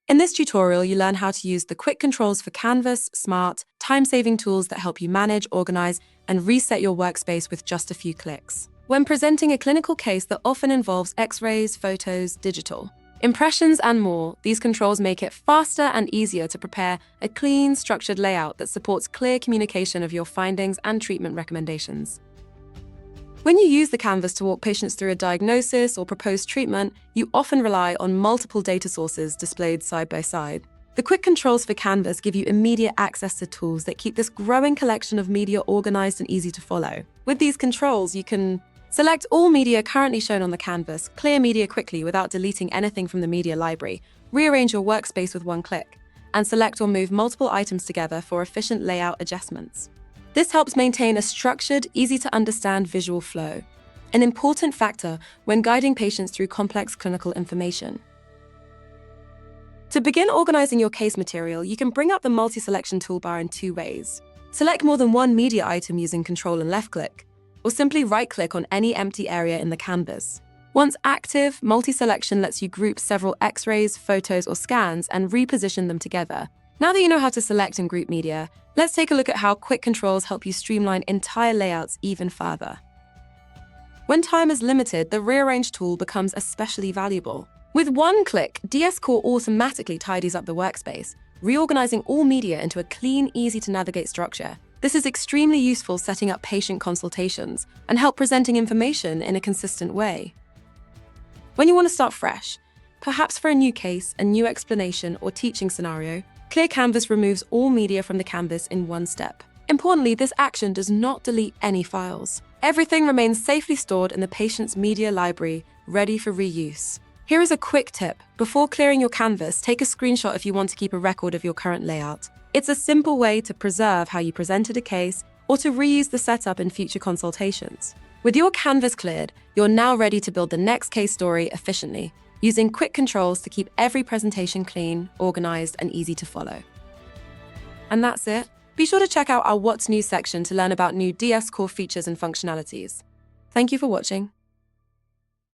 In this tutorial, you learn how to use the quick controls for Canvas, smart, time-saving tools that help you manage, organize, and reset your workspace with just a few clicks. When presenting a clinical case that often involves X-rays, photos, digital impressions, and more, these controls make it faster and easier to prepare a clean, structured layout that supports clear communication of your findings and treatment recommendations. When you use the Canvas to walk patients through a diagnosis or proposed treatment, you often rely on multiple data sources displayed side by side. The quick controls for Canvas give you immediate access to tools that keep this growing collection of media organized and easy to follow. With these controls, you can select all media currently shown on the canvas, clear media quickly without deleting anything from the media library, rearrange your workspace with one click, and select or move multiple items together for efficient layout adjustments. This helps maintain a structured, easy-to-understand visual flow, an important factor when guiding patients through complex clinical information. To begin organizing your case material, you can bring up the multi-selection toolbar in two ways. Select more than one media item using Control and left-click, or simply right-click on any empty area in the canvas. Once active, multi-selection lets you group several X-rays, photos, or scans and reposition them together. Now that you know how to select and group media, let's take a look at how quick controls help you streamline entire layouts even further. When time is limited, the Rearrange tool becomes especially valuable. With one click, DS Core automatically tidies up the workspace, reorganizing all media into a clean, easy-to-navigate structure. This is extremely useful setting up patient consultations and help presenting information in a consistent way. When you want to start fresh, perhaps for a new case, a new explanation, or teaching scenario, Clear Canvas removes all media from the canvas in one step. Importantly, this action does not delete any files. Everything remains safely stored in the patient's media library, ready for reuse. Here is a quick tip. Before clearing your canvas, take a screenshot if you want to keep a record of your current layout. It's a simple way to preserve how you presented a case or to reuse the setup in future consultations. With your canvas cleared, you're now ready to build the next case story efficiently, using quick controls to keep every presentation clean, organized, and easy to follow. And that's it. Be sure to check out our What's New section to learn about new DS Core features and functionalities. Thank you for watching.